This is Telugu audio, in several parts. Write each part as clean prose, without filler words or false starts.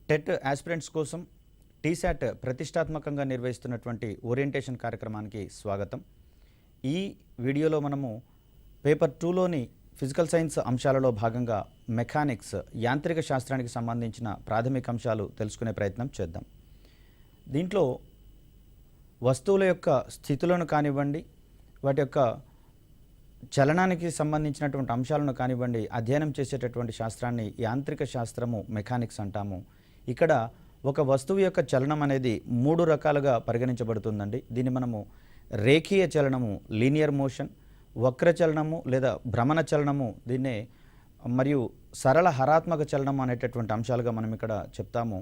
టెట్ ఆస్పిరెంట్స్ కోసం టీశాట్ ప్రతిష్టాత్మకంగా నిర్వహిస్తున్నటువంటి ఓరియంటేషన్ కార్యక్రమానికి స్వాగతం. ఈ వీడియోలో మనము పేపర్ 2లోని ఫిజికల్ సైన్స్ అంశాలలో భాగంగా మెకానిక్స్ యాంత్రిక శాస్త్రానికి సంబంధించిన ప్రాథమిక అంశాలు తెలుసుకునే ప్రయత్నం చేద్దాం. దీంట్లో వస్తువుల యొక్క స్థితులను కానివ్వండి, వాటి యొక్క చలనానికి సంబంధించినటువంటి అంశాలను కానివ్వండి అధ్యయనం చేసేటటువంటి శాస్త్రాన్ని యాంత్రిక శాస్త్రము మెకానిక్స్ అంటాము. ఇక్కడ ఒక వస్తువు యొక్క చలనం అనేది 3 రకాలుగా పరిగణించబడుతుందండి. దీన్ని మనము రేఖీయ చలనము లీనియర్ మోషన్, వక్ర చలనము లేదా భ్రమణ చలనము దీన్నే, మరియు సరళ హరాత్మక చలనము అనేటటువంటి అంశాలుగా మనం ఇక్కడ చెప్తాము.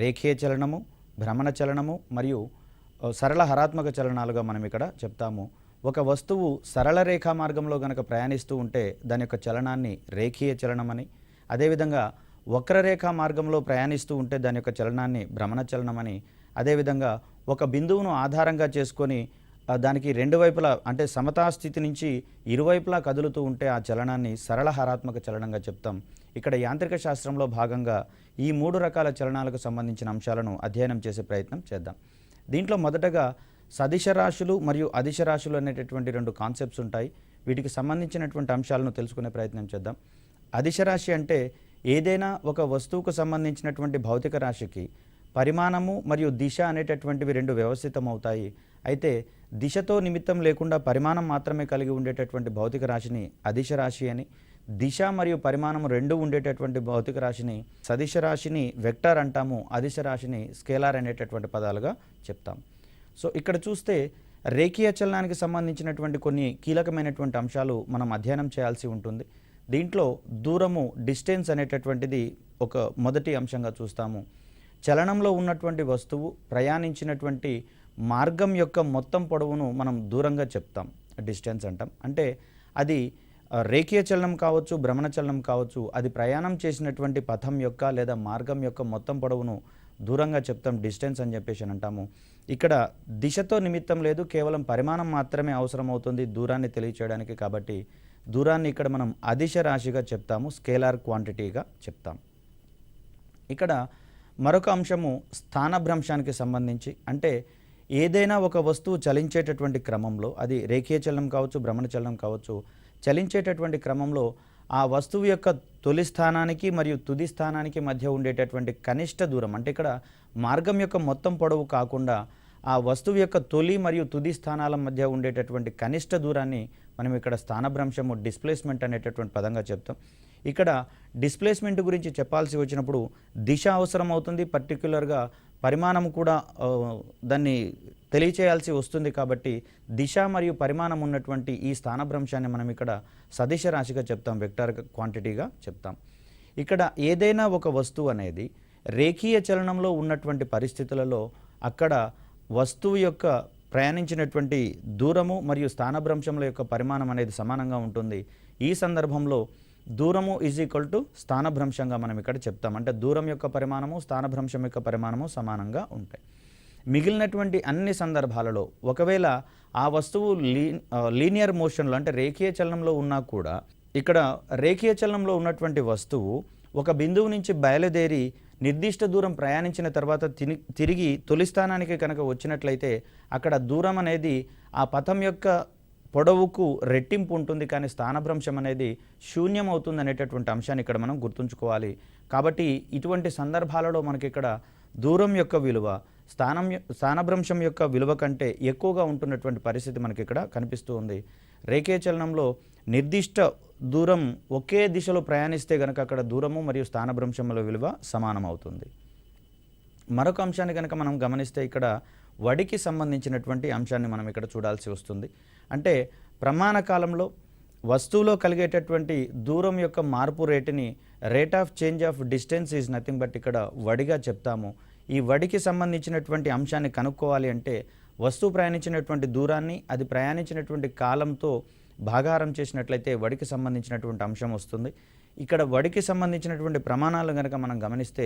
రేఖీయ చలనము, భ్రమణ చలనము మరియు సరళ హరాత్మక చలనాలుగా మనం ఇక్కడ చెప్తాము. ఒక వస్తువు సరళ రేఖా మార్గంలో గనక ప్రయాణిస్తూ ఉంటే దాని యొక్క చలనాన్ని రేఖీయ చలనమని, అదేవిధంగా వక్రరేఖా మార్గంలో ప్రయాణిస్తూ ఉంటే దాని యొక్క చలనాన్ని భ్రమణ చలనమని, అదేవిధంగా ఒక బిందువును ఆధారంగా చేసుకొని దానికి రెండు వైపులా అంటే సమతా స్థితి నుంచి ఇరువైపులా కదులుతూ ఉంటే ఆ చలనాన్ని సరళ హరాత్మక చలనంగా చెప్తాం. ఇక్కడ యాంత్రిక శాస్త్రంలో భాగంగా ఈ 3 రకాల చలనాలకు సంబంధించిన అంశాలను అధ్యయనం చేసే ప్రయత్నం చేద్దాం. దీంట్లో మొదటగా సదిశ రాశులు మరియు అదిశ రాశులు అనేటటువంటి 2 కాన్సెప్ట్స్ ఉంటాయి. వీటికి సంబంధించినటువంటి అంశాలను తెలుసుకునే ప్రయత్నం చేద్దాం. అదిశ రాశి అంటే ఏదైనా ఒక వస్తువుకు సంబంధించినటువంటి భౌతిక రాశికి పరిమాణము మరియు దిశ అనేటటువంటివి 2 వ్యవస్థితం అవుతాయి. అయితే దిశతో నిమిత్తం లేకుండా పరిమాణం మాత్రమే కలిగి ఉండేటటువంటి భౌతిక రాశిని అదిశ రాశి అని, దిశ మరియు పరిమాణం 2 ఉండేటటువంటి భౌతిక రాశిని సదిశ రాశిని వెక్టర్ అంటాము. అదిశ రాశిని స్కేలార్ అనేటటువంటి పదాలుగా చెప్తాం. సో ఇక్కడ చూస్తే రేఖీయ చలనానికి సంబంధించినటువంటి కొన్ని కీలకమైనటువంటి అంశాలు మనం అధ్యయనం చేయాల్సి ఉంటుంది. దీంట్లో దూరము డిస్టెన్స్ అనేటటువంటిది ఒక మొదటి అంశంగా చూస్తాము. చలనంలో ఉన్నటువంటి వస్తువు ప్రయాణించినటువంటి మార్గం యొక్క మొత్తం పొడవును మనం దూరంగా చెప్తాం, డిస్టెన్స్ అంటాం. అంటే అది రేఖీయ చలనం కావచ్చు, భ్రమణ చలనం కావచ్చు, అది ప్రయాణం చేసినటువంటి పథం యొక్క లేదా మార్గం యొక్క మొత్తం పొడవును దూరంగా చెప్తాం, డిస్టెన్స్ అని చెప్పేసి అంటాము. ఇక్కడ దిశతో నిమిత్తం లేదు, కేవలం పరిమాణం మాత్రమే అవసరం అవుతుంది దూరాన్ని తెలియచేయడానికి. కాబట్టి దూరాన్ని ఇక్కడ మనం అదిశ రాశిగా చెప్తాము, స్కేలార్ క్వాంటిటీగా చెప్తాం. ఇక్కడ మరొక అంశము స్థానభ్రంశానికి సంబంధించి, అంటే ఏదైనా ఒక వస్తువు చలించేటటువంటి క్రమంలో, అది రేఖీయ చలనం కావచ్చు, భ్రమణ చలనం కావచ్చు, చలించేటటువంటి క్రమంలో ఆ వస్తువు యొక్క తొలి స్థానానికి మరియు తుది స్థానానికి మధ్య ఉండేటటువంటి కనిష్ట దూరం, అంటే ఇక్కడ మార్గం యొక్క మొత్తం పొడవు కాకుండా ఆ వస్తువు యొక్క తొలి మరియు తుది స్థానాల మధ్య ఉండేటటువంటి కనిష్ట దూరాన్ని మనం ఇక్కడ స్థానభ్రంశము డిస్ప్లేస్మెంట్ అనేటటువంటి పదంగా చెప్తాం. ఇక్కడ డిస్ప్లేస్మెంట్ గురించి చెప్పాల్సి వచ్చినప్పుడు దిశ అవసరం అవుతుంది, పర్టిక్యులర్గా పరిమాణం కూడా దాన్ని తెలియచేయాల్సి వస్తుంది. కాబట్టి దిశ మరియు పరిమాణం ఉన్నటువంటి ఈ స్థానభ్రంశాన్ని మనం ఇక్కడ సదిశ రాశిగా చెప్తాం, వెక్టర్ క్వాంటిటీగా చెప్తాం. ఇక్కడ ఏదైనా ఒక వస్తువు అనేది రేఖీయ చలనంలో ఉన్నటువంటి పరిస్థితులలో అక్కడ వస్తువు యొక్క ప్రయాణించినటువంటి దూరము మరియు స్థానభ్రంశముల యొక్క పరిమాణం అనేది సమానంగా ఉంటుంది. ఈ సందర్భంలో దూరము ఈజ్ ఈక్వల్ టు స్థానభ్రంశంగా మనం ఇక్కడ చెప్తాం. అంటే దూరం యొక్క పరిమాణము, స్థానభ్రంశం యొక్క పరిమాణము సమానంగా ఉంటాయి. మిగిలినటువంటి అన్ని సందర్భాలలో ఒకవేళ ఆ వస్తువు లీనియర్ మోషన్లో అంటే రేఖీయ చలనంలో ఉన్నా కూడా, ఇక్కడ రేఖీయ చలనంలో ఉన్నటువంటి వస్తువు ఒక బిందువు నుంచి బయలుదేరి నిర్దిష్ట దూరం ప్రయాణించిన తర్వాత తిరిగి తొలి స్థానానికి కనుక వచ్చినట్లయితే అక్కడ దూరం అనేది ఆ పథం యొక్క పొడవుకు రెట్టింపు ఉంటుంది, కానీ స్థానభ్రంశం అనేది శూన్యం అవుతుంది అనేటటువంటి అంశాన్ని ఇక్కడ మనం గుర్తుంచుకోవాలి. కాబట్టి ఇటువంటి సందర్భాలలో మనకి ఇక్కడ దూరం యొక్క విలువ స్థానభ్రంశం యొక్క విలువ కంటే ఎక్కువగా ఉంటున్నటువంటి పరిస్థితి మనకి ఇక్కడ కనిపిస్తూ ఉంది. రేఖీయ చలనంలో నిర్దిష్ట దూరం ఒకే దిశలో ప్రయాణిస్తే కనుక అక్కడ దూరము మరియు స్థానభ్రంశముల విలువ సమానం అవుతుంది. మరొక అంశాన్ని కనుక మనం గమనిస్తే ఇక్కడ వడికి సంబంధించినటువంటి అంశాన్ని మనం ఇక్కడ చూడాల్సి వస్తుంది. అంటే ప్రమాణ కాలంలో వస్తువులో కలిగేటటువంటి దూరం యొక్క మార్పు రేటుని rate of change of distance is nothing but ఇక్కడ వడిగా చెప్తాము. ఈ వడికి సంబంధించినటువంటి అంశాన్ని కనుక్కోవాలి అంటే వస్తువు ప్రయాణించినటువంటి దూరాన్ని అది ప్రయాణించినటువంటి కాలంతో భాగాహారం చేసినట్లయితే వడికి సంబంధించినటువంటి అంశం వస్తుంది. ఇక్కడ వడికి సంబంధించినటువంటి ప్రమాణాలు కనుక మనం గమనిస్తే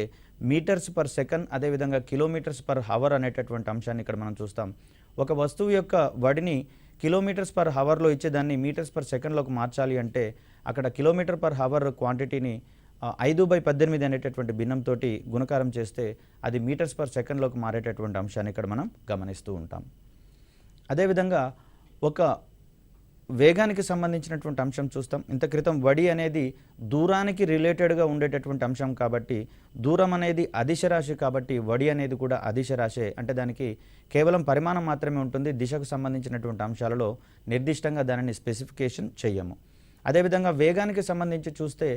మీటర్స్ పర్ సెకండ్, అదేవిధంగా కిలోమీటర్స్ పర్ హవర్ అనేటటువంటి అంశాన్ని ఇక్కడ మనం చూస్తాం. ఒక వస్తువు యొక్క వడిని కిలోమీటర్స్ పర్ హవర్లో ఇచ్చేదాన్ని మీటర్స్ పర్ సెకండ్లోకి మార్చాలి అంటే అక్కడ కిలోమీటర్ పర్ హవర్ క్వాంటిటీని 5/18 అనేటటువంటి భిన్నంతో గుణకారం చేస్తే అది మీటర్స్ పర్ సెకండ్లోకి మారేటటువంటి అంశాన్ని ఇక్కడ మనం గమనిస్తూ ఉంటాం. అదేవిధంగా ఒక వేగానికి సంబంధించినటువంటి అంశం చూస్తాం. ఇంత క్రితం వడి అనేది దూరానికి రిలేటెడ్గా ఉండేటటువంటి అంశం కాబట్టి, దూరం అనేది అదిశ రాశి కాబట్టి వడి అనేది కూడా అదిశ రాశే. అంటే దానికి కేవలం పరిమాణం మాత్రమే ఉంటుంది. దిశకు సంబంధించినటువంటి అంశాలలో నిర్దిష్టంగా దానిని స్పెసిఫికేషన్ చెయ్యము. అదేవిధంగా వేగానికి సంబంధించి చూస్తే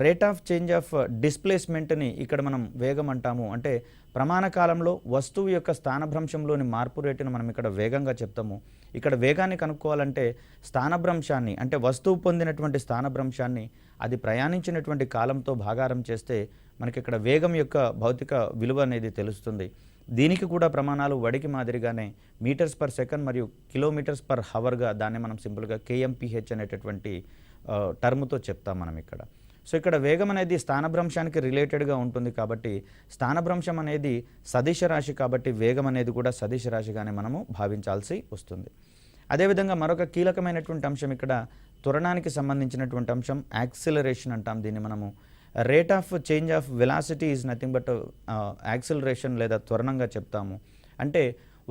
రేట్ ఆఫ్ చేంజ్ ఆఫ్ డిస్ప్లేస్మెంట్ని ఇక్కడ మనం వేగం అంటాము. అంటే ప్రమాణ కాలంలో వస్తువు యొక్క స్థానభ్రంశంలోని మార్పు రేటును మనం ఇక్కడ వేగంగా చెప్తాము. ఇక్కడ వేగాన్ని కనుక్కోవాలంటే స్థానభ్రంశాన్ని, అంటే వస్తువు పొందినటువంటి స్థానభ్రంశాన్ని అది ప్రయాణించినటువంటి కాలంతో భాగారం చేస్తే మనకి ఇక్కడ వేగం యొక్క భౌతిక విలువ అనేది తెలుస్తుంది. దీనికి కూడా ప్రమాణాలు వడికి మాదిరిగానే మీటర్స్ పర్ సెకండ్ మరియు కిలోమీటర్స్ పర్ హవర్గా దాన్ని మనం సింపుల్గా KMPH అనేటటువంటి టర్మ్తో చెప్తాం మనం ఇక్కడ. సో ఇక్కడ వేగం అనేది స్థానభ్రంశానికి రిలేటెడ్గా ఉంటుంది కాబట్టి స్థానభ్రంశం అనేది సదిశ రాశి కాబట్టి వేగం అనేది కూడా సదిశ రాశిగానే మనము భావించాల్సి వస్తుంది. అదేవిధంగా మరొక కీలకమైనటువంటి అంశం ఇక్కడ త్వరణానికి సంబంధించినటువంటి అంశం యాక్సిలరేషన్ అంటాం దీన్ని మనము. Rate of change of velocity is nothing but acceleration లేదా త్వరణంగా చెప్తాము. అంటే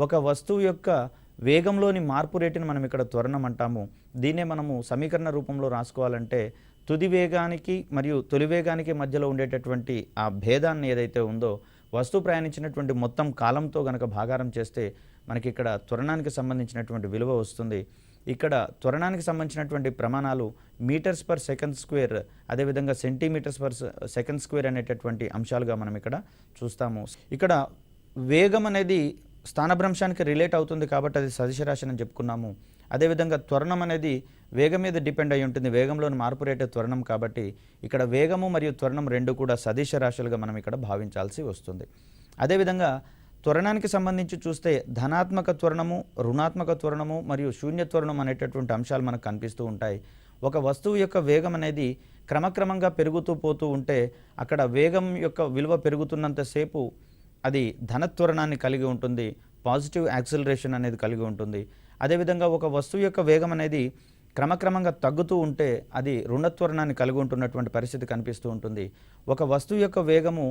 ఒక వస్తువు యొక్క వేగంలోని మార్పు రేటుని మనం ఇక్కడ త్వరణం అంటాము. దీన్నే మనము సమీకరణ రూపంలో రాసుకోవాలంటే తుది వేగానికి మరియు తొలి వేగానికి మధ్యలో ఉండేటటువంటి ఆ భేదాన్ని ఏదైతే ఉందో వస్తువు ప్రయాణించినటువంటి మొత్తం కాలంతో గనక భాగారం చేస్తే మనకి ఇక్కడ త్వరణానికి సంబంధించినటువంటి విలువ వస్తుంది. ఇక్కడ త్వరణానికి సంబంధించినటువంటి ప్రమాణాలు మీటర్స్ పర్ సెకండ్ స్క్వేర్, అదేవిధంగా సెంటీమీటర్స్ పర్ సెకండ్ స్క్వేర్ అనేటటువంటి అంశాలుగా మనం ఇక్కడ చూస్తాము. ఇక్కడ వేగం అనేది స్థానభ్రంశానికి రిలేట్ అవుతుంది కాబట్టి అది సదిశ రాశి అని చెప్పుకున్నాము. అదేవిధంగా త్వరణం అనేది వేగం మీద డిపెండ్ అయి ఉంటుంది. వేగంలోని మార్పు రేటు త్వరణం కాబట్టి ఇక్కడ వేగము మరియు త్వరణం రెండు కూడా సదిశ రాశులుగా మనం ఇక్కడ భావించాల్సి వస్తుంది. అదేవిధంగా త్వరణానికి సంబంధించి చూస్తే ధనాత్మక త్వరణము, రుణాత్మక త్వరణము మరియు శూన్య త్వరణం అనేటటువంటి అంశాలు మనకు కనిపిస్తూ ఉంటాయి. ఒక వస్తువు యొక్క వేగం అనేది క్రమక్రమంగా పెరుగుతూ పోతూ ఉంటే అక్కడ వేగం యొక్క విలువ పెరుగుతున్నంతసేపు అది ధనత్వరణాన్ని కలిగి ఉంటుంది, పాజిటివ్ యాక్సిలరేషన్ అనేది కలిగి ఉంటుంది. అదేవిధంగా ఒక వస్తువు యొక్క వేగం అనేది క్రమక్రమంగా తగ్గుతూ ఉంటే అది రుణత్వరణాన్ని కలిగి ఉంటున్నటువంటి పరిస్థితి కనిపిస్తూ ఉంటుంది. ఒక వస్తువు యొక్క వేగము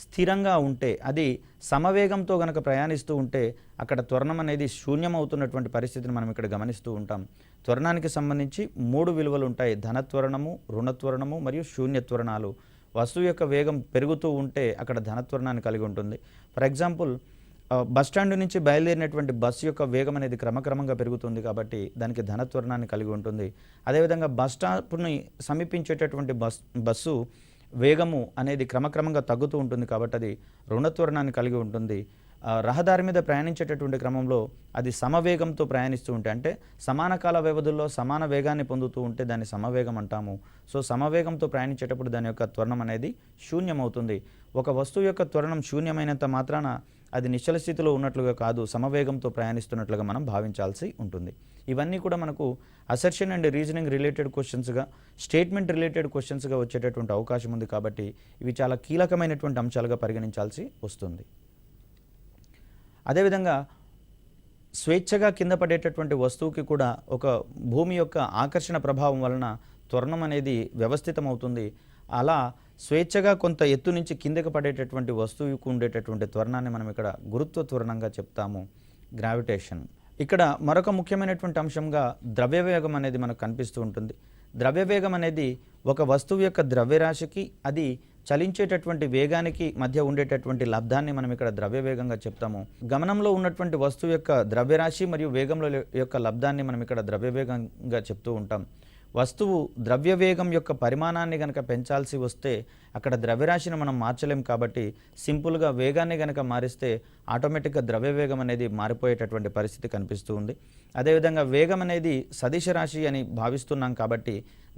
స్థిరంగా ఉంటే, అది సమవేగంతో గనక ప్రయాణిస్తూ ఉంటే అక్కడ త్వరణం అనేది శూన్యమవుతున్నటువంటి పరిస్థితిని మనం ఇక్కడ గమనిస్తూ ఉంటాం. త్వరణానికి సంబంధించి 3 విలువలు ఉంటాయి: ధనత్వరణము, రుణత్వరణము మరియు శూన్యత్వరణాలు. వస్తువు యొక్క వేగం పెరుగుతూ ఉంటే అక్కడ ధనత్వరణాన్ని కలిగి ఉంటుంది. ఫర్ ఎగ్జాంపుల్ బస్టాండ్ నుంచి బయలుదేరినటువంటి బస్సు యొక్క వేగం అనేది క్రమక్రమంగా పెరుగుతుంది కాబట్టి దానికి ధనత్వరణాన్ని కలిగి ఉంటుంది. అదేవిధంగా బస్ స్టాప్ని సమీపించేటటువంటి బస్సు వేగము అనేది క్రమక్రమంగా తగ్గుతూ ఉంటుంది కాబట్టి అది రుణత్వరణాన్ని కలిగి ఉంటుంది. రహదారి మీద ప్రయాణించేటటువంటి క్రమంలో అది సమవేగంతో ప్రయాణిస్తూ ఉంటే, అంటే సమాన కాల వ్యవధుల్లో సమాన వేగాన్ని పొందుతూ ఉంటే దాన్ని సమవేగం అంటాము. సో సమవేగంతో ప్రయాణించేటప్పుడు దాని యొక్క త్వరణం అనేది శూన్యమవుతుంది. ఒక వస్తువు యొక్క త్వరణం శూన్యమైనంత మాత్రాన అది నిశ్చల స్థితిలో ఉన్నట్లుగా కాదు, సమవేగంతో ప్రయాణిస్తున్నట్లుగా మనం భావించాల్సి ఉంటుంది. ఇవన్నీ కూడా మనకు అసర్షన్ అండ్ రీజనింగ్ రిలేటెడ్ క్వశ్చన్స్గా, స్టేట్మెంట్ రిలేటెడ్ క్వశ్చన్స్గా వచ్చేటటువంటి అవకాశం ఉంది కాబట్టి ఇవి చాలా కీలకమైనటువంటి అంశాలుగా పరిగణించాల్సి వస్తుంది. అదేవిధంగా స్వేచ్ఛగా కింద పడేటటువంటి వస్తువుకి కూడా ఒక భూమి యొక్క ఆకర్షణ ప్రభావం వలన త్వరణం అనేది వ్యవస్థితమవుతుంది. అలా స్వేచ్ఛగా కొంత ఎత్తు నుంచి కిందకి పడేటటువంటి వస్తువుకు ఉండేటటువంటి త్వరణాన్ని మనం ఇక్కడ గురుత్వ త్వరణంగా చెప్తాము, గ్రావిటేషన్. ఇక్కడ మరొక ముఖ్యమైనటువంటి అంశంగా ద్రవ్యవేగం అనేది మనకు కనిపిస్తూ ఉంటుంది. ద్రవ్యవేగం అనేది ఒక వస్తువు యొక్క ద్రవ్యరాశికి అది చలించేటటువంటి వేగానికి మధ్య ఉండేటటువంటి లబ్ధాన్ని మనం ఇక్కడ ద్రవ్యవేగంగా చెప్తాము. గమనంలో ఉన్నటువంటి వస్తువు యొక్క ద్రవ్యరాశి మరియు వేగంలో యొక్క లబ్ధాన్ని మనం ఇక్కడ ద్రవ్యవేగంగా చెప్తూ ఉంటాం. వస్తువు ద్రవ్యవేగం యొక్క పరిమాణాన్ని గనక పెంచాల్సి వస్తే అక్కడ ద్రవ్యరాశిని మనం మార్చలేం కాబట్టి సింపుల్గా వేగాన్ని గనక మారిస్తే ఆటోమేటిక్గా ద్రవ్యవేగం అనేది మారిపోయేటటువంటి పరిస్థితి కనిపిస్తూ ఉంది. అదేవిధంగా వేగం అనేది సదిశ రాశి అని భావిస్తున్నాం కాబట్టి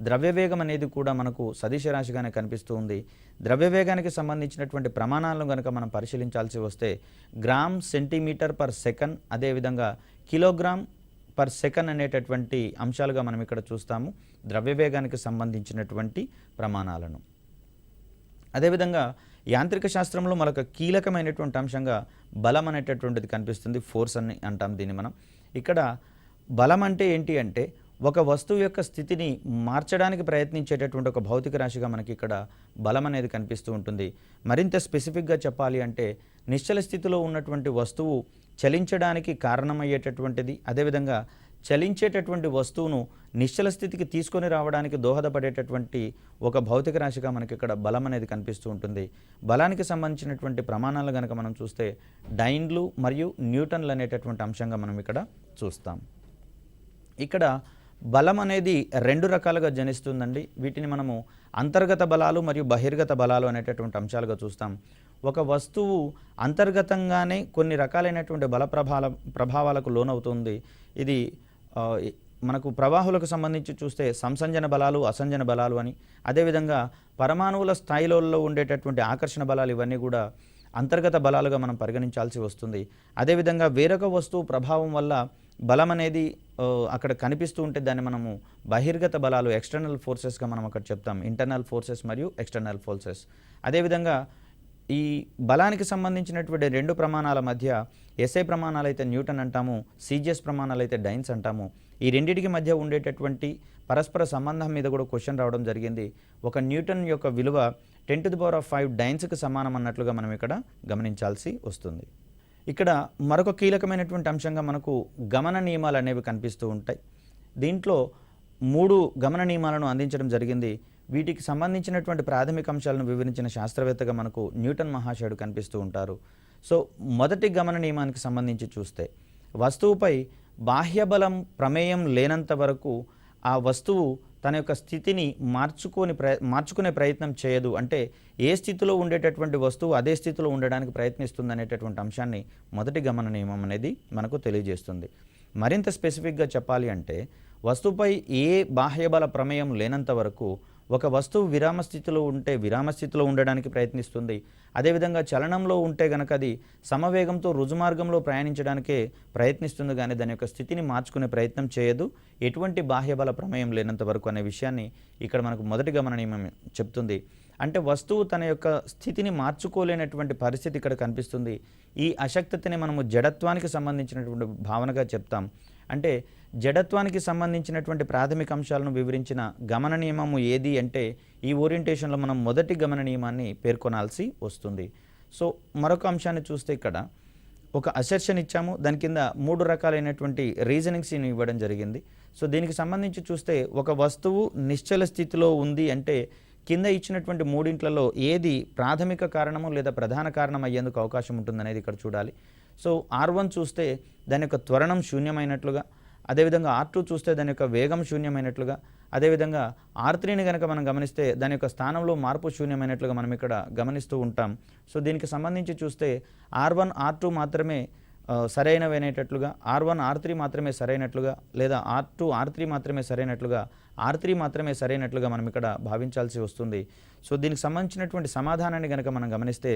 ద్రవ్యవేగం అనేది కూడా మనకు సదిశ రాశిగానే కనిపిస్తూ ఉంది. ద్రవ్యవేగానికి సంబంధించినటువంటి ప్రమాణాలను కనుక మనం పరిశీలించాల్సి వస్తే గ్రామ్ సెంటీమీటర్ పర్ సెకండ్, అదేవిధంగా కిలోగ్రామ్ పర్ సెకండ్ అనేటటువంటి అంశాలుగా మనం ఇక్కడ చూస్తాము ద్రవ్యవేగానికి సంబంధించినటువంటి ప్రమాణాలను. అదేవిధంగా యాంత్రిక శాస్త్రంలో మరొక కీలకమైనటువంటి అంశంగా బలం అనేటటువంటిది కనిపిస్తుంది. ఫోర్స్ అని అంటాం దీన్ని మనం. ఇక్కడ బలం అంటే ఏంటి అంటే ఒక వస్తువు యొక్క స్థితిని మార్చడానికి ప్రయత్నించేటటువంటి ఒక భౌతిక రాశిగా మనకి ఇక్కడ బలం అనేది కనిపిస్తూ ఉంటుంది. మరింత స్పెసిఫిక్గా చెప్పాలి అంటే నిశ్చల స్థితిలో ఉన్నటువంటి వస్తువు చలించడానికి కారణమయ్యేటటువంటిది, అదేవిధంగా చలించేటటువంటి వస్తువును నిశ్చల స్థితికి తీసుకొని రావడానికి దోహదపడేటటువంటి ఒక భౌతిక రాశిగా మనకి ఇక్కడ బలం అనేది కనిపిస్తూ ఉంటుంది. బలానికి సంబంధించినటువంటి ప్రమాణాలు కనుక మనం చూస్తే డైన్లు మరియు న్యూటన్లు అనేటటువంటి అంశంగా మనం ఇక్కడ చూస్తాం. ఇక్కడ బలం అనేది రెండు రకాలుగా జనిస్తుందండి. వీటిని మనము అంతర్గత బలాలు మరియు బహిర్గత బలాలు అనేటటువంటి అంశాలుగా చూస్తాం. ఒక వస్తువు అంతర్గతంగానే కొన్ని రకాలైనటువంటి బల ప్రభావాలకు లోనవుతుంది. ఇది మనకు ప్రవాహులకు సంబంధించి చూస్తే సంసంజన బలాలు, అసంజన బలాలు అని, అదేవిధంగా పరమాణువుల స్థాయిలలో ఉండేటటువంటి ఆకర్షణ బలాలు, ఇవన్నీ కూడా అంతర్గత బలాలుగా మనం పరిగణించాల్సి వస్తుంది. అదేవిధంగా వేరొక వస్తువు ప్రభావం వల్ల బలం అనేది అక్కడ కనిపిస్తూ ఉంటే దాన్ని మనము బహిర్గత బలాలు, ఎక్స్టర్నల్ ఫోర్సెస్గా మనం అక్కడ చెప్తాం. ఇంటర్నల్ ఫోర్సెస్ మరియు ఎక్స్టర్నల్ ఫోర్సెస్. అదేవిధంగా ఈ బలానికి సంబంధించినటువంటి రెండు ప్రమాణాల మధ్య ఎస్ఐ ప్రమాణాలు అయితే న్యూటన్ అంటాము, సిజిఎస్ ప్రమాణాలు అయితే డైన్స్ అంటాము. ఈ రెండింటికి మధ్య ఉండేటటువంటి పరస్పర సంబంధం మీద కూడా క్వశ్చన్ రావడం జరిగింది. ఒక న్యూటన్ యొక్క విలువ 10⁵ డైన్స్కి సమానం అన్నట్లుగా మనం ఇక్కడ గమనించాల్సి వస్తుంది. ఇక్కడ మరొక కీలకమైనటువంటి అంశంగా మనకు గమన నియమాలు అనేవి కనిపిస్తూ ఉంటాయి. దీంట్లో 3 గమన నియమాలను అందించడం జరిగింది. వీటికి సంబంధించినటువంటి ప్రాథమిక అంశాలను వివరించిన శాస్త్రవేత్తగా మనకు న్యూటన్ మహాశయుడు కనిపిస్తూ ఉంటారు. సో మొదటి గమన నియమానికి సంబంధించి చూస్తే వస్తువుపై బాహ్యబలం ప్రమేయం లేనంత వరకు ఆ వస్తువు తన యొక్క స్థితిని మార్చుకునే ప్రయత్నం చేయదు. అంటే ఏ స్థితిలో ఉండేటటువంటి వస్తువు అదే స్థితిలో ఉండడానికి ప్రయత్నిస్తుంది అనేటటువంటి అంశాన్ని మొదటి గమన నియమం అనేది మనకు తెలియజేస్తుంది. మరింత స్పెసిఫిక్గా చెప్పాలి అంటే వస్తువుపై ఏ బాహ్యబల ప్రమేయం లేనంత వరకు ఒక వస్తువు విరామ స్థితిలో ఉంటే విరామ స్థితిలో ఉండడానికి ప్రయత్నిస్తుంది. అదేవిధంగా చలనంలో ఉంటే గనక అది సమవేగంతో రుజుమార్గంలో ప్రయాణించడానికే ప్రయత్నిస్తుంది, కానీ దాని యొక్క స్థితిని మార్చుకునే ప్రయత్నం చేయదు ఎటువంటి బాహ్యబల ప్రమేయం లేనంత వరకు అనే విషయాన్ని ఇక్కడ మనకు మొదటి గమన నియమం చెప్తుంది. అంటే వస్తువు తన యొక్క స్థితిని మార్చుకోలేనటువంటి పరిస్థితి ఇక్కడ కనిపిస్తుంది. ఈ అశక్తతని మనము జడత్వానికి సంబంధించినటువంటి భావనగా చెప్తాం. అంటే జడత్వానికి సంబంధించినటువంటి ప్రాథమిక అంశాలను వివరించిన గమన నియమము ఏది అంటే ఈ ఓరియంటేషన్లో మనం మొదటి గమన నియమాన్ని పేర్కొనాల్సి వస్తుంది. సో మరొక అంశాన్ని చూస్తే ఇక్కడ ఒక అసెర్షన్ ఇచ్చాము, దాని కింద 3 రకాలైనటువంటి రీజనింగ్స్ని ఇవ్వడం జరిగింది. సో దీనికి సంబంధించి చూస్తే ఒక వస్తువు నిశ్చల స్థితిలో ఉంది అంటే కింద ఇచ్చినటువంటి 3 ఏది ప్రాథమిక కారణము లేదా ప్రధాన కారణం అయ్యేందుకు అవకాశం ఉంటుందనేది ఇక్కడ చూడాలి. సో R1 చూస్తే దాని యొక్క త్వరణం శూన్యమైనట్లుగా, అదేవిధంగా R2 చూస్తే దాని యొక్క వేగం శూన్యమైనట్లుగా, అదేవిధంగా R3ని కనుక మనం గమనిస్తే దాని యొక్క స్థానంలో మార్పు శూన్యమైనట్లుగా మనం ఇక్కడ గమనిస్తూ ఉంటాం. సో దీనికి సంబంధించి చూస్తే R1 R2 మాత్రమే సరైనవైనట్లుగా, R1 R3 మాత్రమే సరైనట్లుగా, లేదా R2 R3 మాత్రమే సరైనట్లుగా, R3 మాత్రమే సరైనట్లుగా మనం ఇక్కడ భావించాల్సి వస్తుంది. సో దీనికి సంబంధించినటువంటి సమాధానాన్ని కనుక మనం గమనిస్తే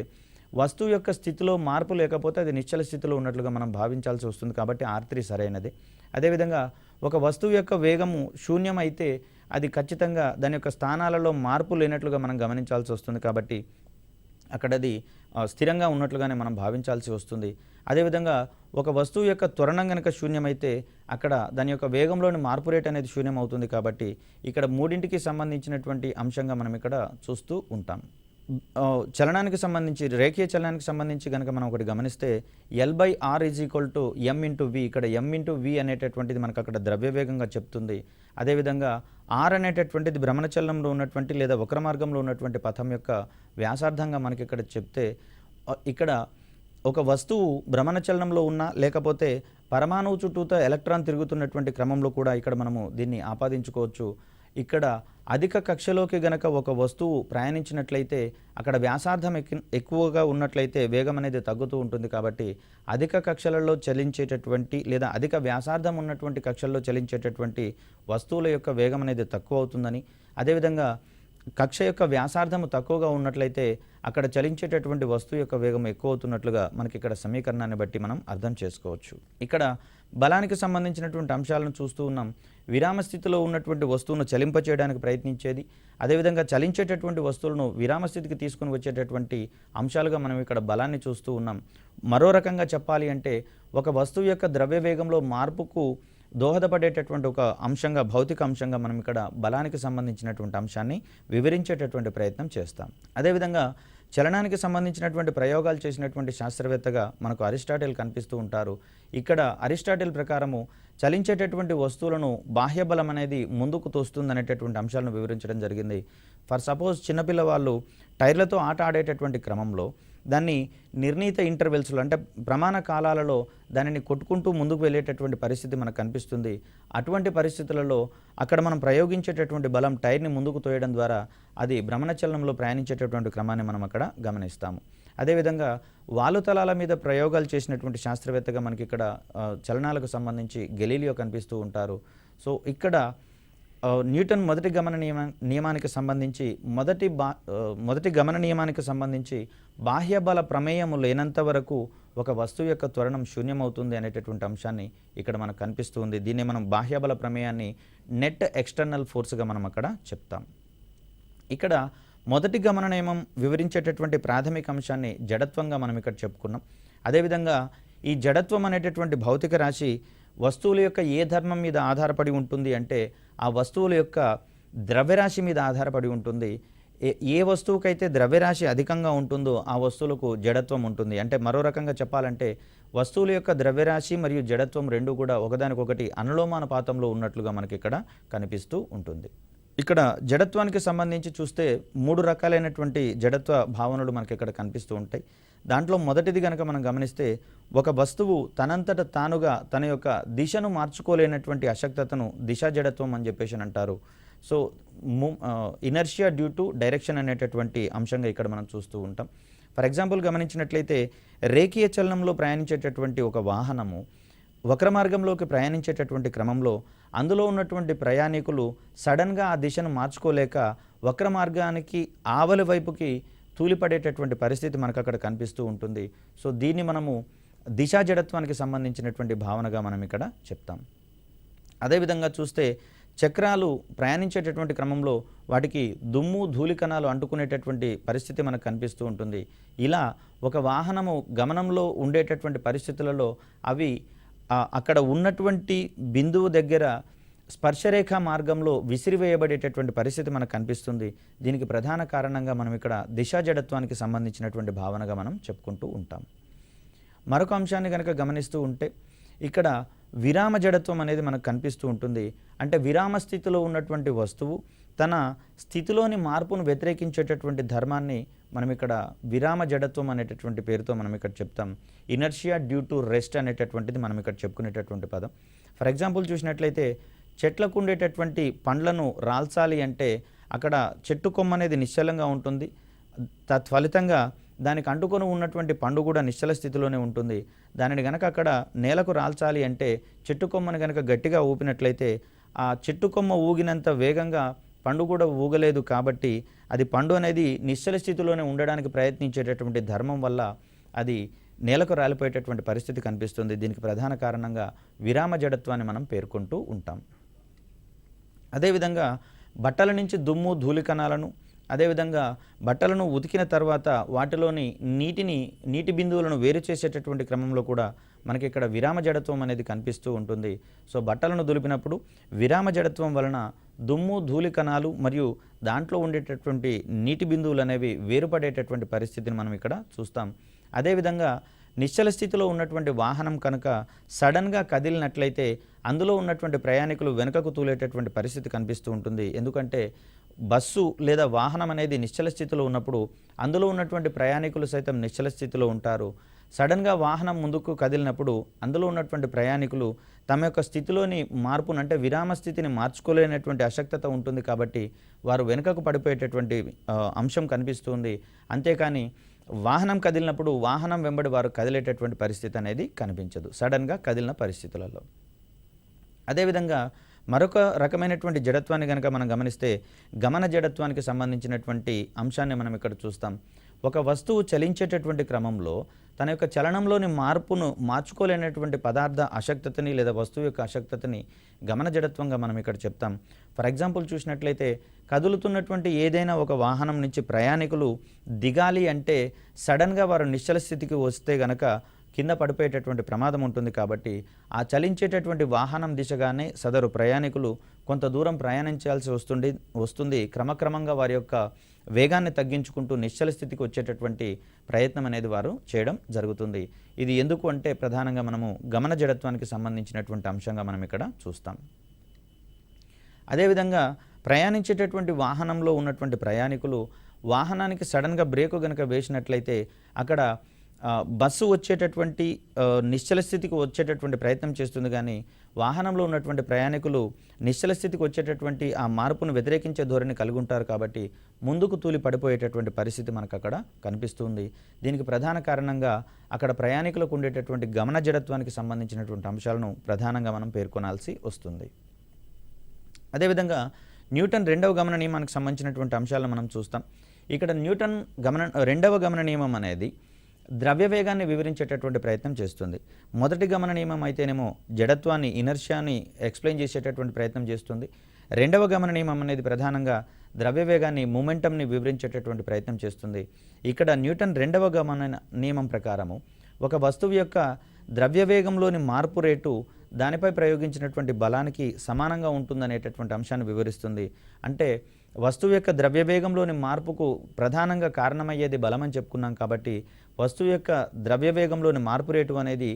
వస్తువు యొక్క స్థితిలో మార్పు లేకపోతే అది నిశ్చల స్థితిలో ఉన్నట్లుగా మనం భావించాల్సి వస్తుంది, కాబట్టి R3 సరైనది. అదేవిధంగా ఒక వస్తువు యొక్క వేగము శూన్యం అయితే అది ఖచ్చితంగా దాని యొక్క స్థానాలలో మార్పు లేనట్లుగా మనం గమనించాల్సి వస్తుంది, కాబట్టి అక్కడ అది స్థిరంగా ఉన్నట్లుగానే మనం భావించాల్సి వస్తుంది. అదేవిధంగా ఒక వస్తువు యొక్క త్వరణం కనుక శూన్యమైతే అక్కడ దాని యొక్క వేగంలోని మార్పు రేట్ అనేది శూన్యం అవుతుంది, కాబట్టి ఇక్కడ 3కి సంబంధించినటువంటి అంశంగా మనం ఇక్కడ చూస్తూ ఉంటాం. చలనానికి సంబంధించి రేఖీయ చలనానికి సంబంధించి కనుక మనం ఒకటి గమనిస్తే L/R = m/v. ఇక్కడ m/v అనేటటువంటిది మనకు అక్కడ ద్రవ్యవేగంగా చెప్తుంది. అదేవిధంగా R అనేటటువంటిది భ్రమణ చలనంలో ఉన్నటువంటి లేదా వక్ర మార్గంలో ఉన్నటువంటి పథం యొక్క వ్యాసార్థంగా మనకి ఇక్కడ చెప్తే ఇక్కడ ఒక వస్తువు భ్రమణ చలనంలో ఉన్నా లేకపోతే పరమాణువు చుట్టూతో ఎలక్ట్రాన్ తిరుగుతున్నటువంటి క్రమంలో కూడా ఇక్కడ మనము దీన్ని ఆపాదించుకోవచ్చు. ఇక్కడ అధిక కక్షలోకి గనక ఒక వస్తువు ప్రయాణించినట్లయితే అక్కడ వ్యాసార్థం ఎక్కువగా ఉన్నట్లయితే వేగం అనేది తగ్గుతూ ఉంటుంది, కాబట్టి అధిక కక్షలలో చలించేటటువంటి లేదా అధిక వ్యాసార్థం ఉన్నటువంటి కక్షల్లో చలించేటటువంటి వస్తువుల యొక్క వేగం అనేది తక్కువ అవుతుందని, అదేవిధంగా కక్ష యొక్క వ్యాసార్థము తక్కువగా ఉన్నట్లయితే అక్కడ చలించేటటువంటి వస్తువు యొక్క వేగం ఎక్కువ అవుతున్నట్లుగా మనకి ఇక్కడ సమీకరణాన్ని బట్టి మనం అర్థం చేసుకోవచ్చు. ఇక్కడ బలానికి సంబంధించినటువంటి అంశాలను చూస్తూ ఉన్నాం. విరామ స్థితిలో ఉన్నటువంటి వస్తువును చలింపచేయడానికి ప్రయత్నించేది, అదేవిధంగా చలించేటటువంటి వస్తువులను విరామ స్థితికి తీసుకుని వచ్చేటటువంటి అంశాలుగా మనం ఇక్కడ బలాన్ని చూస్తూ ఉన్నాం. మరో రకంగా చెప్పాలి అంటే ఒక వస్తువు యొక్క ద్రవ్య వేగంలో మార్పుకు దోహదపడేటటువంటి ఒక అంశంగా, భౌతిక అంశంగా మనం ఇక్కడ బలానికి సంబంధించినటువంటి అంశాన్ని వివరించేటటువంటి ప్రయత్నం చేస్తాం. అదేవిధంగా చలనానికి సంబంధించినటువంటి ప్రయోగాలు చేసినటువంటి శాస్త్రవేత్తగా మనకు అరిస్టాటిల్ కనిపిస్తూ ఉంటారు. ఇక్కడ అరిస్టాటిల్ ప్రకారము చలించేటటువంటి వస్తువులను బాహ్య బలం అనేది ముందుకు తోస్తుందనేటటువంటి అంశాలను వివరించడం జరిగింది. ఫర్ సపోజ్ చిన్నపిల్లవాళ్ళు టైర్లతో ఆట ఆడేటటువంటి క్రమంలో దాన్ని నిర్ణీత ఇంటర్వెల్స్లో అంటే ప్రమాణ కాలాలలో దానిని కొట్టుకుంటూ ముందుకు వెళ్ళేటటువంటి పరిస్థితి మనకు కనిపిస్తుంది. అటువంటి పరిస్థితులలో అక్కడ మనం ప్రయోగించేటటువంటి బలం టైర్ని ముందుకు తోయడం ద్వారా అది భ్రమణచలనంలో ప్రయాణించేటటువంటి క్రమాన్ని మనం అక్కడ గమనిస్తాము. అదేవిధంగా వాలుతలాల మీద ప్రయోగాలు చేసినటువంటి శాస్త్రవేత్తగా మనకి ఇక్కడ చలనాలకు సంబంధించి గెలీలియో కనిపిస్తూ ఉంటారు. సో ఇక్కడ న్యూటన్ మొదటి గమన నియమానికి సంబంధించి మొదటి గమన నియమానికి సంబంధించి బాహ్య బల ప్రమేయము లేనంత వరకు ఒక వస్తువు యొక్క త్వరణం శూన్యమవుతుంది అనేటటువంటి అంశాన్ని ఇక్కడ మనకు కనిపిస్తూ ఉంది. దీన్ని మనం బాహ్య బల ప్రమేయాన్ని నెట్ ఎక్స్టర్నల్ ఫోర్స్గా మనం అక్కడ చెప్తాం. ఇక్కడ మొదటి గమన నియమం వివరించేటటువంటి ప్రాథమిక అంశాన్ని జడత్వంగా మనం ఇక్కడ చెప్పుకున్నాం. అదేవిధంగా ఈ జడత్వం అనేటటువంటి భౌతిక రాశి వస్తువుల యొక్క ఏ ధర్మం మీద ఆధారపడి ఉంటుంది అంటే ఆ వస్తువుల యొక్క ద్రవ్యరాశి మీద ఆధారపడి ఉంటుంది. ఏ వస్తువుకైతే ద్రవ్యరాశి అధికంగా ఉంటుందో ఆ వస్తువులకు జడత్వం ఉంటుంది. అంటే మరో రకంగా చెప్పాలంటే వస్తువుల యొక్క ద్రవ్యరాశి మరియు జడత్వం రెండు కూడా ఒకదానికొకటి అనులోమానుపాతంలో ఉన్నట్లుగా మనకి ఇక్కడ కనిపిస్తూ ఉంటుంది. ఇక్కడ జడత్వానికి సంబంధించి చూస్తే 3 రకాలైనటువంటి జడత్వ భావనలు మనకి ఇక్కడ కనిపిస్తూ ఉంటాయి. దాంట్లో మొదటిది కనుక మనం గమనిస్తే ఒక వస్తువు తనంతట తానుగా తన యొక్క దిశను మార్చుకోలేనటువంటి అశక్తతను దిశా జడత్వం అని చెప్పేసి అంటారు. So inertia due to direction అనేటటువంటి అంశంగా ఇక్కడ మనం చూస్తూ ఉంటాం. ఫర్ ఎగ్జాంపుల్ గమనించినట్లయితే రేఖీయ చలనంలో ప్రయాణించేటటువంటి ఒక వాహనము వక్ర మార్గంలోకి ప్రయాణించేటటువంటి క్రమంలో అందులో ఉన్నటువంటి ప్రయాణికులు సడన్గా ఆ దిశను మార్చుకోలేక వక్ర మార్గానికి ఆవలి వైపుకి తూలిపడేటటువంటి పరిస్థితి మనకు అక్కడ కనిపిస్తూ ఉంటుంది. సో దీన్ని మనము దిశా జడత్వానికి సంబంధించినటువంటి భావనగా మనం ఇక్కడ చెప్తాం. అదేవిధంగా చూస్తే చక్రాలు ప్రయాణించేటటువంటి క్రమంలో వాటికి దుమ్ము ధూళికణాలు అంటుకునేటటువంటి పరిస్థితి మనకు కనిపిస్తూ ఉంటుంది. ఇలా ఒక వాహనము గమనంలో ఉండేటటువంటి పరిస్థితులలో అవి అక్కడ ఉన్నటువంటి బిందువు దగ్గర స్పర్శరేఖ మార్గంలో విసిరివేయబడేటటువంటి పరిస్థితి మనకు కనిపిస్తుంది. దీనికి ప్రధాన కారణంగా మనం ఇక్కడ దిశా జడత్వానికి సంబంధించినటువంటి భావనగా మనం చెప్పుకుంటూ ఉంటాం. మరొక అంశాన్ని కనుక గమనిస్తూ ఉంటే ఇక్కడ విరామ జడత్వం అనేది మనకు కనిపిస్తూ ఉంటుంది. అంటే విరామ స్థితిలో ఉన్నటువంటి వస్తువు తన స్థితిలోని మార్పును వ్యతిరేకించేటటువంటి ధర్మాన్ని మనం ఇక్కడ విరామ జడత్వం అనేటటువంటి పేరుతో మనం ఇక్కడ చెప్తాం. ఇనర్షియా డ్యూ టు రెస్ట్ అనేటటువంటిది మనం ఇక్కడ చెప్పుకునేటటువంటి పదం. ఫర్ ఎగ్జాంపుల్ చూసినట్లయితే చెట్లకు ఉండేటటువంటి పండ్లను రాల్చాలి అంటే అక్కడ చెట్టు కొమ్మ అనేది నిశ్చలంగా ఉంటుంది. తత్ఫలితంగా దానికి అంటుకొని ఉన్నటువంటి పండు కూడా నిశ్చల స్థితిలోనే ఉంటుంది. దానిని గనక అక్కడ నేలకు రాల్చాలి అంటే చెట్టు కొమ్మను గనక గట్టిగా ఊపినట్లయితే ఆ చెట్టు కొమ్మ ఊగినంత వేగంగా పండు కూడా ఊగలేదు. కాబట్టి అది పండు అనేది నిశ్చల స్థితిలోనే ఉండడానికి ప్రయత్నించేటటువంటి ధర్మం వల్ల అది నేలకు రాలిపోయేటటువంటి పరిస్థితి కనిపిస్తుంది. దీనికి ప్రధాన కారణంగా విరామ జడత్వాన్ని మనం పేర్కొంటూ ఉంటాం. అదేవిధంగా బట్టల నుంచి దుమ్ము ధూళికణాలను అదేవిధంగా బట్టలను ఉతికిన తర్వాత వాటిలోని నీటి బిందువులను వేరు చేసేటటువంటి క్రమంలో కూడా మనకి ఇక్కడ విరామ జడత్వం అనేది కనిపిస్తూ ఉంటుంది. సో బట్టలను దులిపినప్పుడు విరామ జడత్వం వలన దుమ్ము ధూళికణాలు మరియు దాంట్లో ఉండేటటువంటి నీటి బిందువులు అనేవి వేరుపడేటటువంటి పరిస్థితిని మనం ఇక్కడ చూస్తాం. అదేవిధంగా నిశ్చల స్థితిలో ఉన్నటువంటి వాహనం కనుక సడన్గా కదిలినట్లయితే అందులో ఉన్నటువంటి ప్రయాణికులు వెనుకకు తూలేటటువంటి పరిస్థితి కనిపిస్తూ ఉంటుంది. ఎందుకంటే బస్సు లేదా వాహనం అనేది నిశ్చల స్థితిలో ఉన్నప్పుడు అందులో ఉన్నటువంటి ప్రయాణికులు సైతం నిశ్చల స్థితిలో ఉంటారు. సడన్గా వాహనం ముందుకు కదిలినప్పుడు అందులో ఉన్నటువంటి ప్రయాణికులు తమ యొక్క స్థితిలోని మార్పును అంటే విరామ స్థితిని మార్చుకోలేనటువంటి అశక్తత ఉంటుంది. కాబట్టి వారు వెనుకకు పడిపోయేటటువంటి అంశం కనిపిస్తుంది. అంతేకాని వాహనం కదిలినప్పుడు వాహనం వెంబడి వారు కదిలేటటువంటి పరిస్థితి అనేది కనిపించదు సడన్గా కదిలిన పరిస్థితులలో. అదేవిధంగా మరొక రకమైనటువంటి జడత్వాన్ని కనుక మనం గమనిస్తే గమన జడత్వానికి సంబంధించినటువంటి అంశాన్ని మనం ఇక్కడ చూస్తాం. ఒక వస్తువు చలించేటటువంటి క్రమంలో తన యొక్క చలనంలోని మార్పును మార్చుకోలేనటువంటి పదార్థ అశక్తతని లేదా వస్తువు యొక్క అశక్తతని గమన జడత్వంగా మనం ఇక్కడ చెప్తాం. ఫర్ ఎగ్జాంపుల్ చూసినట్లయితే కదులుతున్నటువంటి ఏదైనా ఒక వాహనం నుంచి ప్రయాణికులు దిగాలి అంటే సడన్గా వారు నిశ్చల స్థితికి వస్తే గనక కింద పడిపోయేటటువంటి ప్రమాదం ఉంటుంది. కాబట్టి ఆ చలించేటటువంటి వాహనం దిశగానే సదరు ప్రయాణికులు కొంత దూరం ప్రయాణించాల్సి వస్తుంది. క్రమక్రమంగా వారి యొక్క వేగాన్ని తగ్గించుకుంటూ నిశ్చల స్థితికి వచ్చేటటువంటి ప్రయత్నం అనేది వారు చేయడం జరుగుతుంది. ఇది ఎందుకు అంటే ప్రధానంగా మనము గమన జడత్వానికి సంబంధించినటువంటి అంశంగా మనం ఇక్కడ చూస్తాం. అదేవిధంగా ప్రయాణించేటటువంటి వాహనంలో ఉన్నటువంటి ప్రయాణికులు వాహనానికి సడన్గా బ్రేకు కనుక వేసినట్లయితే అక్కడ బస్సు వచ్చేటటువంటి నిశ్చల స్థితికి వచ్చేటటువంటి ప్రయత్నం చేస్తుంది. కానీ వాహనంలో ఉన్నటువంటి ప్రయాణికులు నిశ్చల స్థితికి వచ్చేటటువంటి ఆ మార్పును వ్యతిరేకించే ధోరణి కలిగి ఉంటారు. కాబట్టి ముందుకు తూలి పడిపోయేటటువంటి పరిస్థితి మనకు అక్కడ కనిపిస్తుంది. దీనికి ప్రధాన కారణంగా అక్కడ ప్రయాణికులకు ఉండేటటువంటి గమన జడత్వానికి సంబంధించినటువంటి అంశాలను ప్రధానంగా మనం పేర్కొనాల్సి వస్తుంది. అదేవిధంగా న్యూటన్ రెండవ గమన నియమానికి సంబంధించినటువంటి అంశాలను మనం చూస్తాం. ఇక్కడ న్యూటన్ రెండవ గమన నియమం అనేది ద్రవ్య వేగాన్ని వివరించేటటువంటి ప్రయత్నం చేస్తుంది. మొదటి గమన నియమం అయితేనేమో జడత్వాన్ని, ఇనర్షియాని ఎక్స్ప్లెయిన్ చేసేటటువంటి ప్రయత్నం చేస్తుంది. రెండవ గమన నియమం అనేది ప్రధానంగా ద్రవ్య వేగాన్ని, మూమెంటంని వివరించేటటువంటి ప్రయత్నం చేస్తుంది. ఇక్కడ న్యూటన్ రెండవ గమన నియమం ప్రకారము ఒక వస్తువు యొక్క ద్రవ్య వేగంలోని మార్పు రేటు దానిపై ప్రయోగించినటువంటి బలానికి సమానంగా ఉంటుందనేటటువంటి అంశాన్ని వివరిస్తుంది. అంటే వస్తువు యొక్క ద్రవ్య వేగంలోని మార్పుకు ప్రధానంగా కారణమయ్యేది బలం అని చెప్పుకున్నాం. కాబట్టి వస్తువు యొక్క ద్రవ్య వేగంలోని మార్పు రేటు అనేది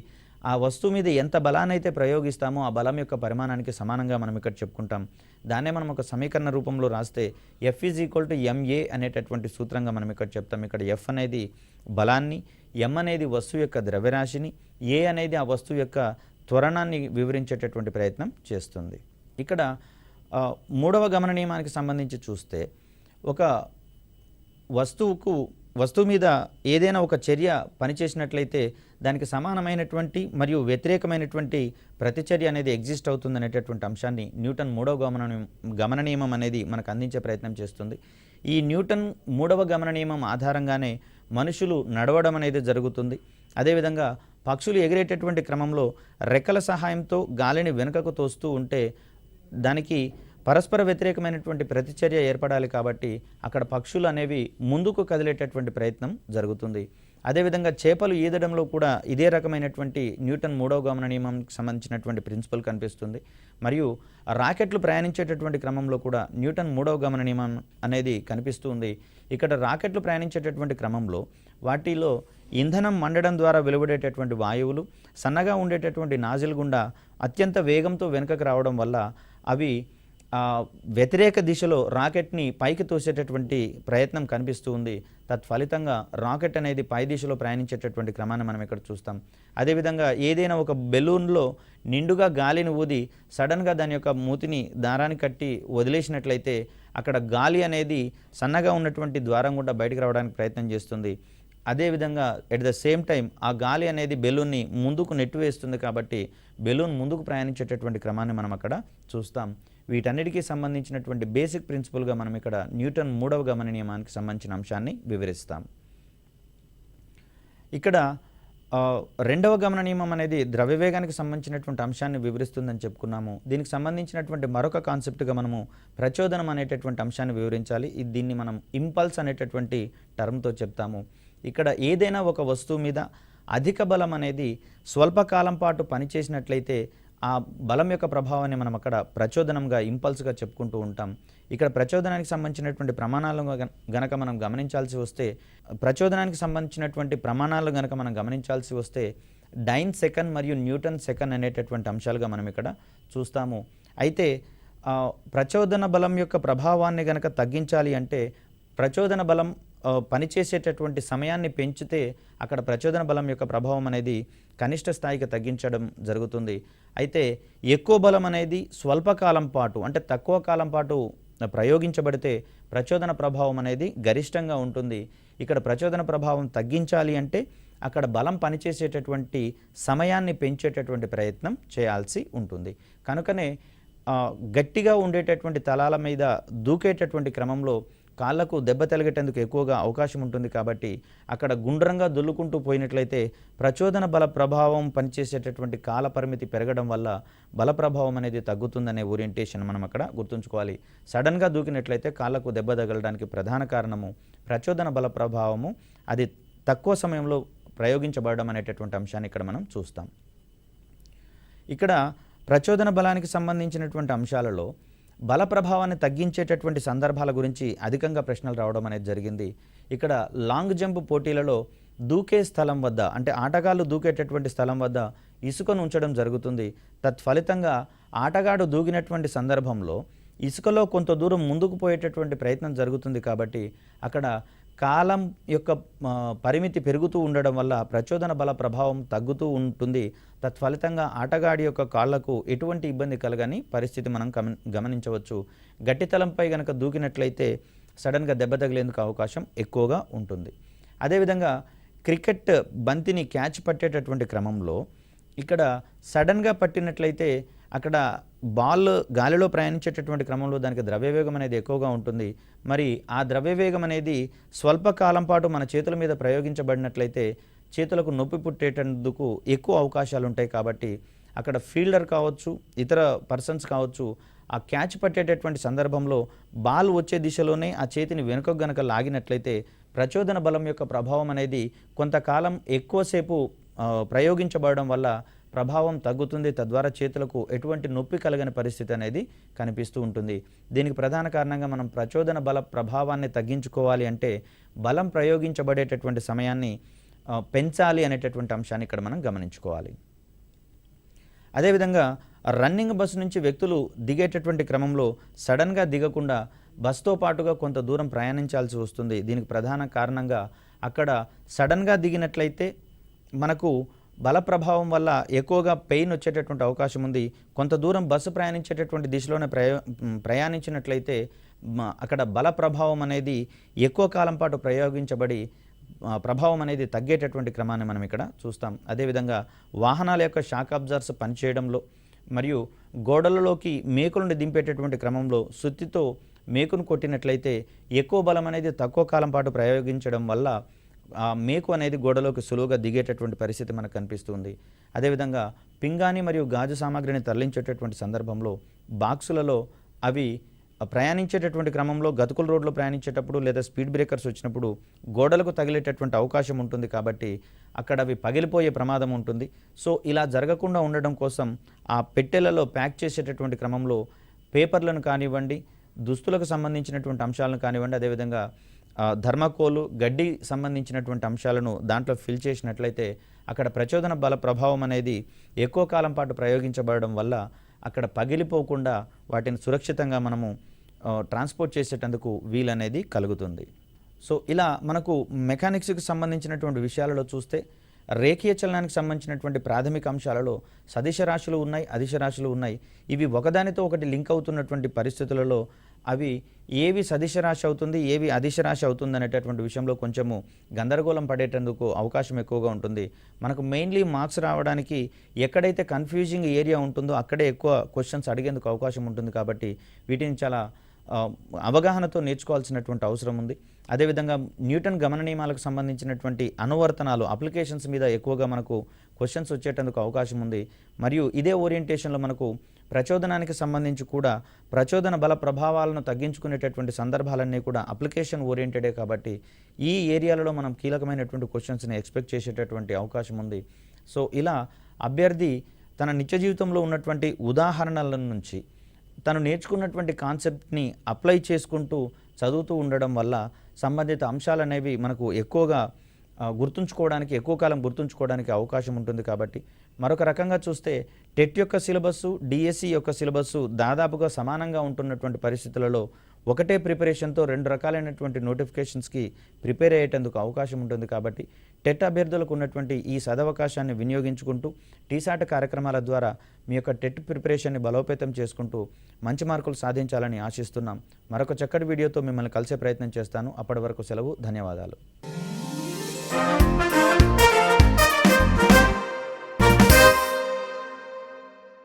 ఆ వస్తువు మీద ఎంత బలాన్ని అయితే ప్రయోగిస్తామో ఆ బలం యొక్క పరిమాణానికి సమానంగా మనం ఇక్కడ చెప్పుకుంటాం. దాన్నే మనం ఒక సమీకరణ రూపంలో రాస్తే F = ma అనేటటువంటి సూత్రంగా మనం ఇక్కడ చెప్తాం. ఇక్కడ F అనేది బలాన్ని, m అనేది వస్తువు యొక్క ద్రవ్యరాశిని, a అనేది ఆ వస్తువు యొక్క త్వరణాన్ని వివరించేటటువంటి ప్రయత్నం చేస్తుంది. ఇక్కడ మూడవ గమన నియమానికి సంబంధించి చూస్తే ఒక వస్తువు మీద ఏదైనా ఒక చర్య పనిచేసినట్లయితే దానికి సమానమైనటువంటి మరియు వ్యతిరేకమైనటువంటి ప్రతిచర్య అనేది ఎగ్జిస్ట్ అవుతుందనేటటువంటి అంశాన్ని న్యూటన్ మూడవ గమన నియమం అనేది మనకు అందించే ప్రయత్నం చేస్తుంది. ఈ న్యూటన్ మూడవ గమన నియమం ఆధారంగానే మనుషులు నడవడం అనేది జరుగుతుంది. అదేవిధంగా పక్షులు ఎగిరేటటువంటి క్రమంలో రెక్కల సహాయంతో గాలిని వెనుకకు తోస్తూ ఉంటే దానికి పరస్పర వ్యతిరేకమైనటువంటి ప్రతిచర్య ఏర్పడాలి. కాబట్టి అక్కడ పక్షులు అనేవి ముందుకు కదిలేటటువంటి ప్రయత్నం జరుగుతుంది. అదేవిధంగా చేపలు ఈదడంలో కూడా ఇదే రకమైనటువంటి న్యూటన్ మూడవ గమన నియమానికి సంబంధించినటువంటి ప్రిన్సిపల్ కనిపిస్తుంది. మరియు రాకెట్లు ప్రయాణించేటటువంటి క్రమంలో కూడా న్యూటన్ మూడవ గమన నియమం అనేది కనిపిస్తుంది. ఇక్కడ రాకెట్లు ప్రయాణించేటటువంటి క్రమంలో వాటిలో ఇంధనం మండడం ద్వారా వెలువడేటటువంటి వాయువులు సన్నగా ఉండేటటువంటి నాజిల్ గుండా అత్యంత వేగంతో వెనుకకు రావడం వల్ల అవి వ్యతిరేక దిశలో రాకెట్ని పైకి తోసేటటువంటి ప్రయత్నం కనిపిస్తూ ఉంది. తత్ఫలితంగా రాకెట్ అనేది పై దిశలో ప్రయాణించేటటువంటి క్రమాన్ని మనం ఇక్కడ చూస్తాం. అదేవిధంగా ఏదైనా ఒక బెలూన్లో నిండుగా గాలిని ఊది సడన్గా దాని యొక్క మూతిని దారాన్ని కట్టి వదిలేసినట్లయితే అక్కడ గాలి అనేది సన్నగా ఉన్నటువంటి ద్వారం గుండా బయటకు రావడానికి ప్రయత్నం చేస్తుంది. అదేవిధంగా ఎట్ ద సేమ్ టైం ఆ గాలి అనేది బెలూన్ని ముందుకు నెట్టివేస్తుంది. కాబట్టి బెలూన్ ముందుకు ప్రయాణించేటటువంటి క్రమాన్ని మనం అక్కడ చూస్తాం. వీటన్నిటికీ సంబంధించినటువంటి బేసిక్ ప్రిన్సిపల్గా మనం ఇక్కడ న్యూటన్ మూడవ గమన నియమానికి సంబంధించిన అంశాన్ని వివరిస్తాం. ఇక్కడ రెండవ గమన నియమం అనేది ద్రవ్యవేగానికి సంబంధించినటువంటి అంశాన్ని వివరిస్తుందని చెప్పుకున్నాము. దీనికి సంబంధించినటువంటి మరొక కాన్సెప్ట్గా మనము ప్రచోదనం అనేటటువంటి అంశాన్ని వివరించాలి. దీన్ని మనం ఇంపల్స్ అనేటటువంటి టర్మ్తో చెప్తాము. ఇక్కడ ఏదైనా ఒక వస్తువు మీద అధిక బలం అనేది స్వల్పకాలం పాటు పనిచేసినట్లయితే ఆ బలం యొక్క ప్రభావాన్ని మనం అక్కడ ప్రచోదనంగా, ఇంపల్స్గా చెప్పుకుంటూ ఉంటాం. ఇక్కడ ప్రచోదనానికి సంబంధించినటువంటి ప్రమాణాలు గనక మనం గమనించాల్సి వస్తే డైన్ సెకండ్ మరియు న్యూటన్ సెకండ్ అనేటటువంటి అంశాలుగా మనం ఇక్కడ చూస్తాము. అయితే ప్రచోదన బలం యొక్క ప్రభావాన్ని గనక తగ్గించాలి అంటే ప్రచోదన బలం పనిచేసేటటువంటి సమయాన్ని పెంచితే అక్కడ ప్రచోదన బలం యొక్క ప్రభావం అనేది కనిష్ట స్థాయికి తగ్గించడం జరుగుతుంది. అయితే ఎక్కువ బలం అనేది స్వల్పకాలం పాటు అంటే తక్కువ కాలం పాటు ప్రయోగించబడితే ప్రచోదన ప్రభావం అనేది గరిష్టంగా ఉంటుంది. ఇక్కడ ప్రచోదన ప్రభావం తగ్గించాలి అంటే అక్కడ బలం పనిచేసేటటువంటి సమయాన్ని పెంచేటటువంటి ప్రయత్నం చేయాల్సి ఉంటుంది. కనుకనే గట్టిగా ఉండేటటువంటి తలాల మీద దూకేటటువంటి క్రమంలో కాళ్లకు దెబ్బ తగిలేటందుకు ఎక్కువగా అవకాశం ఉంటుంది. కాబట్టి అక్కడ గుండ్రంగా దొల్లుకుంటూ పోయినట్లయితే ప్రచోదన బల ప్రభావం పనిచేసేటటువంటి కాల పరిమితి పెరగడం వల్ల బల ప్రభావం అనేది తగ్గుతుందనే ఓరియంటేషన్ మనం అక్కడ గుర్తుంచుకోవాలి. సడన్గా దూకినట్లయితే కాళ్లకు దెబ్బ తగలడానికి ప్రధాన కారణము ప్రచోదన బల ప్రభావము అది తక్కువ సమయంలో ప్రయోగించబడడం అనేటటువంటి అంశాన్ని ఇక్కడ మనం చూస్తాం. ఇక్కడ ప్రచోదన బలానికి సంబంధించినటువంటి అంశాలలో బల ప్రభావాన్ని తగ్గించేటటువంటి సందర్భాల గురించి అధికంగా ప్రశ్నలు రావడం అనేది జరిగింది. ఇక్కడ లాంగ్ జంప్ పోటీలలో దూకే స్థలం వద్ద, అంటే ఆటగాళ్ళు దూకేటటువంటి స్థలం వద్ద ఇసుకను ఉంచడం జరుగుతుంది. తత్ఫలితంగా ఆటగాడు దూకినటువంటి సందర్భంలో ఇసుకలో కొంత దూరం ముందుకు పోయేటటువంటి ప్రయత్నం జరుగుతుంది. కాబట్టి అక్కడ కాలం యొక్క పరిమితి పెరుగుతూ ఉండడం వల్ల ప్రచోదన బల ప్రభావం తగ్గుతూ ఉంటుంది. తత్ఫలితంగా ఆటగాడి యొక్క కాళ్లకు ఎటువంటి ఇబ్బంది కలగని పరిస్థితి మనం గమనించవచ్చు. గట్టితలంపై గనక దూకినట్లయితే సడన్గా దెబ్బ తగిలేందుకు అవకాశం ఎక్కువగా ఉంటుంది. అదేవిధంగా క్రికెట్ బంతిని క్యాచ్ పట్టేటటువంటి క్రమంలో ఇక్కడ సడన్గా పట్టినట్లయితే అక్కడ బాల్ గాలిలో ప్రయాణించేటటువంటి క్రమంలో దానికి ద్రవ్యవేగం అనేది ఎక్కువగా ఉంటుంది. మరి ఆ ద్రవ్యవేగం అనేది స్వల్పకాలం పాటు మన చేతుల మీద ప్రయోగించబడినట్లయితే చేతులకు నొప్పి పుట్టేటందుకు ఎక్కువ అవకాశాలు ఉంటాయి. కాబట్టి అక్కడ ఫీల్డర్ కావచ్చు, ఇతర పర్సన్స్ కావచ్చు, ఆ క్యాచ్ పట్టేటటువంటి సందర్భంలో బాల్ వచ్చే దిశలోనే ఆ చేతిని వెనుకకు గనక లాగినట్లయితే ప్రచోదన బలం యొక్క ప్రభావం అనేది కొంతకాలం ఎక్కువసేపు ప్రయోగించబడడం వల్ల ప్రభావం తగ్గుతుంది. తద్వారా చేతులకు ఎటువంటి నొప్పి కలగని పరిస్థితి అనేది కనిపిస్తూ ఉంటుంది. దీనికి ప్రధాన కారణంగా మనం ప్రచోదన బల ప్రభావాన్ని తగ్గించుకోవాలి అంటే బలం ప్రయోగించబడేటటువంటి సమయాన్ని పెంచాలి అనేటటువంటి అంశాన్ని ఇక్కడ మనం గమనించుకోవాలి. అదేవిధంగా రన్నింగ్ బస్సు నుంచి వ్యక్తులు దిగేటటువంటి క్రమంలో సడన్గా దిగకుండా బస్తో పాటుగా కొంత దూరం ప్రయాణించాల్సి వస్తుంది. దీనికి ప్రధాన కారణంగా అక్కడ సడన్గా దిగినట్లయితే మనకు బల ప్రభావం వల్ల ఎక్కువగా పెయిన్ వచ్చేటటువంటి అవకాశం ఉంది. కొంత దూరం బస్సు ప్రయాణించేటటువంటి దిశలోనే ప్రయాణించినట్లయితే అక్కడ బల ప్రభావం అనేది ఎక్కువ కాలం పాటు ప్రయోగించబడి ప్రభావం అనేది తగ్గేటటువంటి క్రమాన్ని మనం ఇక్కడ చూస్తాం. అదేవిధంగా వాహనాల యొక్క షాక్ అబ్జర్వర్స్ పనిచేయడంలో మరియు గోడలలోకి మేకులను దింపేటటువంటి క్రమంలో సుత్తితో మేకును కొట్టినట్లయితే ఎక్కువ బలం అనేది తక్కువ కాలం పాటు ప్రయోగించడం వల్ల ఆ మేకు అనేది గోడలోకి సులువుగా దిగేటటువంటి పరిస్థితి మనకు కనిపిస్తుంది. అదేవిధంగా పింగాణి మరియు గాజు సామాగ్రిని తరలించేటటువంటి సందర్భంలో బాక్సులలో అవి ప్రయాణించేటటువంటి క్రమంలో గతుకుల రోడ్లో ప్రయాణించేటప్పుడు లేదా స్పీడ్ బ్రేకర్స్ వచ్చినప్పుడు గోడలకు తగిలేటటువంటి అవకాశం ఉంటుంది. కాబట్టి అక్కడ అవి పగిలిపోయే ప్రమాదం ఉంటుంది. సో ఇలా జరగకుండా ఉండడం కోసం ఆ పెట్టెలలో ప్యాక్ చేసేటటువంటి క్రమంలో పేపర్లను కానివ్వండి, దుస్తులకు సంబంధించినటువంటి అంశాలను కానివ్వండి, అదేవిధంగా ధర్మకోలు, గడ్డి సంబంధించినటువంటి అంశాలను దాంట్లో ఫిల్ చేసినట్లయితే అక్కడ ప్రచోదన బల ప్రభావం అనేది ఎక్కువ కాలం పాటు ప్రయోగించబడడం వల్ల అక్కడ పగిలిపోకుండా వాటిని సురక్షితంగా మనము ట్రాన్స్పోర్ట్ చేసేటందుకు వీలనేది కలుగుతుంది. సో ఇలా మనకు మెకానిక్స్కి సంబంధించినటువంటి విషయాలలో చూస్తే రేఖీయ చలనానికి సంబంధించినటువంటి ప్రాథమిక అంశాలలో సదిశ రాశులు ఉన్నాయి, అదిశ రాశులు ఉన్నాయి. ఇవి ఒకదానితో ఒకటి లింక్ అవుతున్నటువంటి పరిస్థితులలో అవి ఏవి సదిశ రాశి అవుతుంది, ఏవి అదిశ రాశి అవుతుంది అనేటటువంటి విషయంలో కొంచెము గందరగోళం పడేటందుకు అవకాశం ఎక్కువగా ఉంటుంది. మనకు మెయిన్లీ మార్క్స్ రావడానికి ఎక్కడైతే కన్ఫ్యూజింగ్ ఏరియా ఉంటుందో అక్కడే ఎక్కువ క్వశ్చన్స్ అడిగేందుకు అవకాశం ఉంటుంది. కాబట్టి వీటిని చాలా అవగాహనతో నేర్చుకోవాల్సినటువంటి అవసరం ఉంది. అదేవిధంగా న్యూటన్ గమన నియమాలకు సంబంధించినటువంటి అనువర్తనాలు, అప్లికేషన్స్ మీద ఎక్కువగా మనకు క్వశ్చన్స్ వచ్చేటందుకు అవకాశం ఉంది. మరియు ఇదే ఓరియంటేషన్లో మనకు ప్రచోదనానికి సంబంధించి కూడా ప్రచోదన బల ప్రభావాలను తగ్గించుకునేటటువంటి సందర్భాలన్నీ కూడా అప్లికేషన్ ఓరియంటెడే. కాబట్టి ఈ ఏరియాలలో మనం కీలకమైనటువంటి క్వశ్చన్స్ని ఎక్స్పెక్ట్ చేసేటటువంటి అవకాశం ఉంది. సో ఇలా అభ్యర్థి తన నిత్య జీవితంలో ఉన్నటువంటి ఉదాహరణల నుంచి తను నేర్చుకున్నటువంటి కాన్సెప్ట్ని అప్లై చేసుకుంటూ చదువుతూ ఉండడం వల్ల సంబంధిత అంశాలు అనేవి మనకు ఎక్కువగా గుర్తుంచుకోవడానికి, ఎక్కువ కాలం గుర్తుంచుకోవడానికి అవకాశం ఉంటుంది. కాబట్టి మరొక రకంగా చూస్తే టెట్ యొక్క సిలబస్సు, డిఎస్సి యొక్క సిలబస్సు దాదాపుగా సమానంగా ఉంటున్నటువంటి పరిస్థితులలో ఒకటే ప్రిపరేషన్తో రెండు రకాలైనటువంటి నోటిఫికేషన్స్కి ప్రిపేర్ అయ్యేటందుకు అవకాశం ఉంటుంది. కాబట్టి టెట్ అభ్యర్థులకు ఉన్నటువంటి ఈ సదవకాశాన్ని వినియోగించుకుంటూ టీసాట్ కార్యక్రమాల ద్వారా మీ యొక్క టెట్ ప్రిపరేషన్ని బలోపేతం చేసుకుంటూ మంచి మార్కులు సాధించాలని ఆశిస్తున్నాం. మరొక చక్కటి వీడియోతో మిమ్మల్ని కలిసే ప్రయత్నం చేస్తాను. అప్పటి వరకు సెలవు. ధన్యవాదాలు.